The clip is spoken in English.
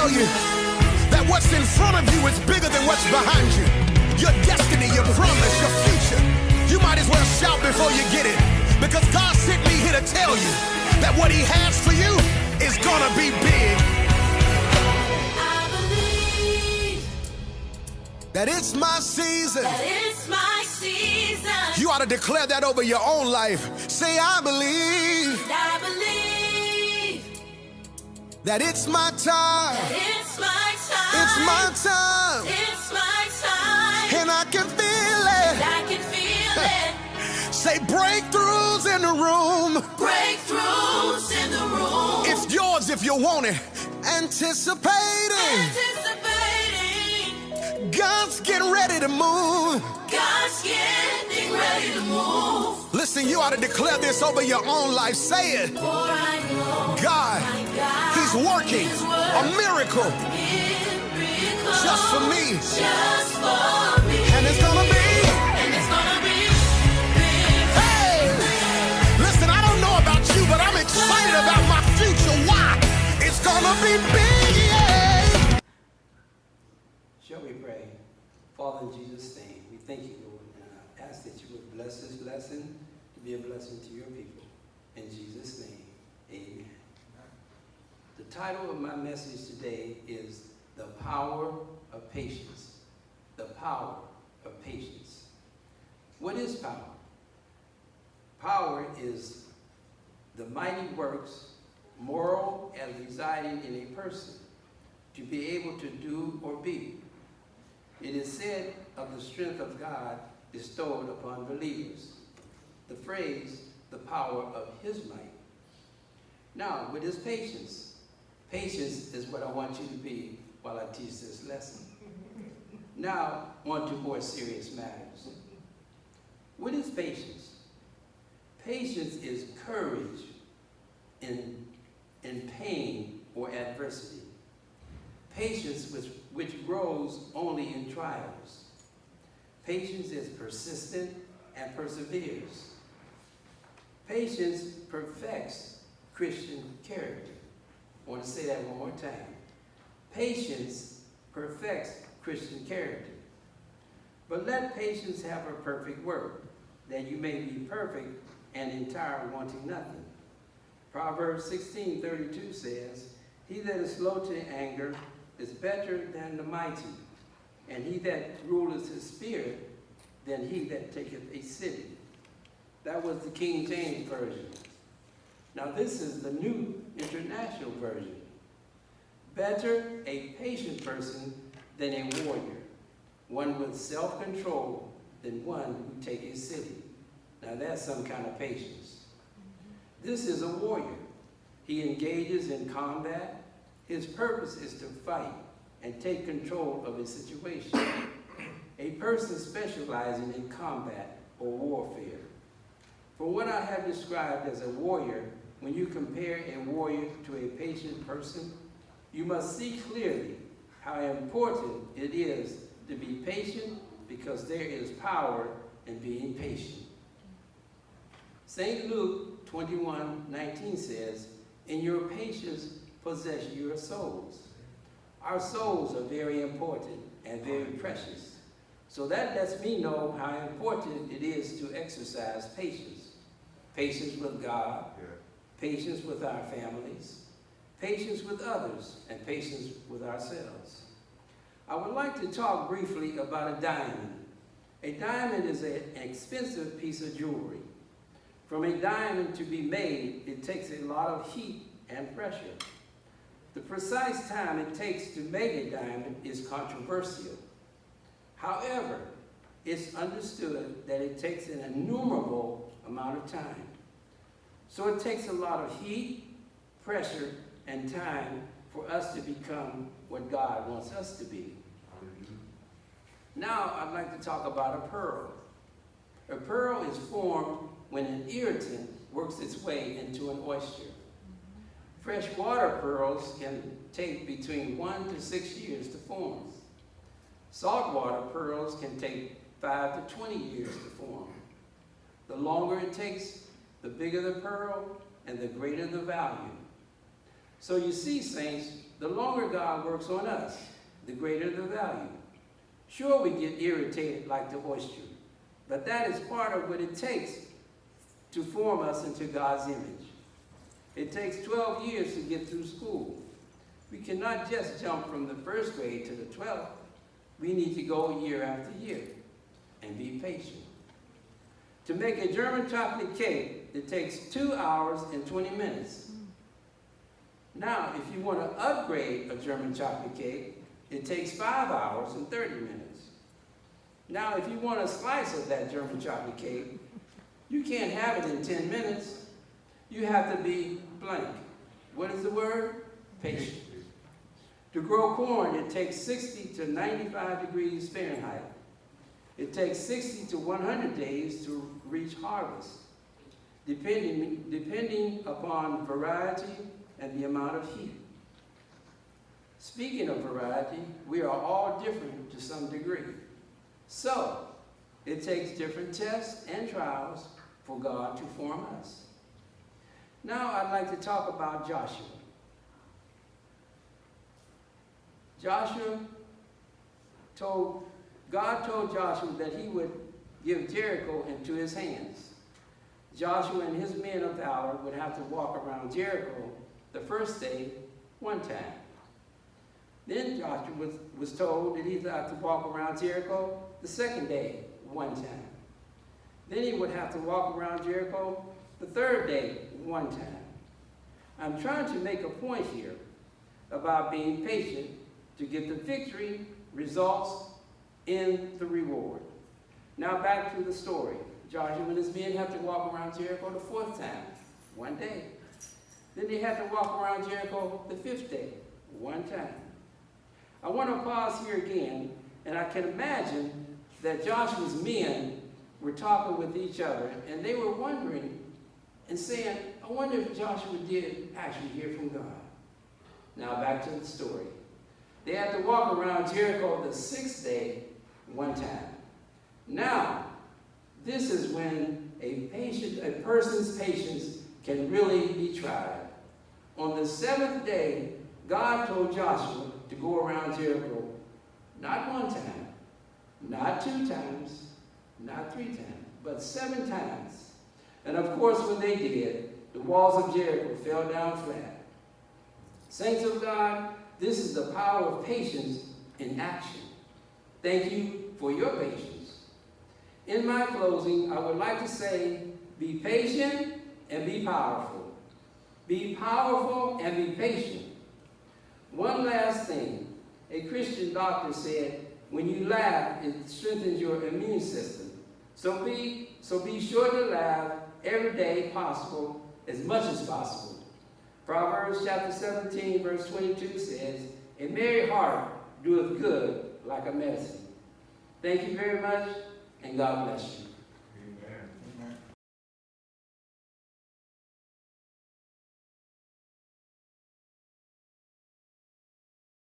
tell you that what's in front of you is bigger than what's behind you. Your destiny, your promise, your future. You might as well shout before you get it, because God sent me here to tell you that what he has for you is gonna be big. I believe that it's my season. that it's my season. You ought to declare that over your own life. Say, I believe I believe that it's my time. that it's my time. It's my time. It's my time. And I can feel it. I can feel it. Say, breakthroughs in the room. Breakthroughs in the room. It's yours if you want it. Anticipating. God's getting ready to move. God's getting ready to move. Listen, you ought to declare this over your own life. Say it. For I know God, he's working a miracle just for me. Just for me. And it's gonna be. And it's gonna be big. Hey! Listen, I don't know about you, but I'm excited about my future. Why? It's gonna be big, yeah! Shall we pray? Father, in Jesus' name, we thank you, Lord, and I ask that you would bless this lesson to be a blessing to your people. In Jesus' name, amen. The title of my message today is The Power of Patience. The Power of Patience. What is power? Power is the mighty works, moral and residing in a person, to be able to do or be. It is said of the strength of God bestowed upon believers. The phrase, the power of his might. Now, what is patience? Patience is what I want you to be while I teach this lesson. Now, on to more serious matters. What is patience? Patience is courage in pain or adversity. Patience which grows only in trials. Patience is persistent and perseveres. Patience perfects Christian character. I want to say that one more time. Patience perfects Christian character. But let patience have her perfect work, that you may be perfect and entire, wanting nothing. Proverbs 16:32 says, he that is slow to anger is better than the mighty, and he that ruleth his spirit than he that taketh a city. That was the King James Version. Now this is the New International Version. Better a patient person than a warrior, one with self-control than one who take a city. Now that's some kind of patience. This is a warrior. He engages in combat. His purpose is to fight and take control of his situation. A person specializing in combat or warfare. For what I have described as a warrior, when you compare a warrior to a patient person, you must see clearly how important it is to be patient, because there is power in being patient. St. Luke 21:19 says, in your patience possess your souls. Our souls are very important and very precious. So that lets me know how important it is to exercise patience. Patience with God, patience with our families, patience with others, and patience with ourselves. I would like to talk briefly about a diamond. A diamond is an expensive piece of jewelry. From a diamond to be made, it takes a lot of heat and pressure. The precise time it takes to make a diamond is controversial. However, it's understood that it takes an innumerable amount of time. So it takes a lot of heat, pressure, and time for us to become what God wants us to be. Now I'd like to talk about a pearl. A pearl is formed when an irritant works its way into an oyster. Freshwater pearls can take between 1 to 6 years to form. Saltwater pearls can take 5 to 20 years to form. The longer it takes, the bigger the pearl and the greater the value. So you see, saints, the longer God works on us, the greater the value. Sure, we get irritated like the oyster, but that is part of what it takes to form us into God's image. It takes 12 years to get through school. We cannot just jump from the first grade to the 12th. We need to go year after year and be patient. To make a German chocolate cake, it takes 2 hours and 20 minutes. Now, if you want to upgrade a German chocolate cake, it takes 5 hours and 30 minutes. Now, if you want a slice of that German chocolate cake, you can't have it in 10 minutes. You have to be blank. What is the word? Patient. To grow corn, it takes 60 to 95 degrees Fahrenheit. It takes 60 to 100 days to reach harvest, depending upon variety and the amount of heat. Speaking of variety, we are all different to some degree. So, it takes different tests and trials for God to form us. Now I'd like to talk about Joshua. God told Joshua that he would give Jericho into his hands. Joshua and his men of valor would have to walk around Jericho the first day one time. Then Joshua was told that he'd have to walk around Jericho the second day one time. Then he would have to walk around Jericho the third day one time. I'm trying to make a point here about being patient to get the victory results in the reward. Now back to the story. Joshua and his men have to walk around Jericho the fourth time, one day. Then they have to walk around Jericho the fifth day, one time. I want to pause here again, and I can imagine that Joshua's men were talking with each other, and they were wondering and saying, I wonder if Joshua did actually hear from God. Now back to the story. They had to walk around Jericho the sixth day one time. Now, this is when a person's patience can really be tried. On the seventh day, God told Joshua to go around Jericho, not one time, not 2 times, not 3 times, but 7 times. And of course, when they did, the walls of Jericho fell down flat. Saints of God, this is the power of patience in action. Thank you for your patience. In my closing, I would like to say, be patient and be powerful. Be powerful and be patient. One last thing. A Christian doctor said, when you laugh, it strengthens your immune system. So be sure to laugh every day possible, as much as possible. Proverbs chapter 17, verse 22 says, a merry heart doeth good like a medicine. Thank you very much, and God bless you.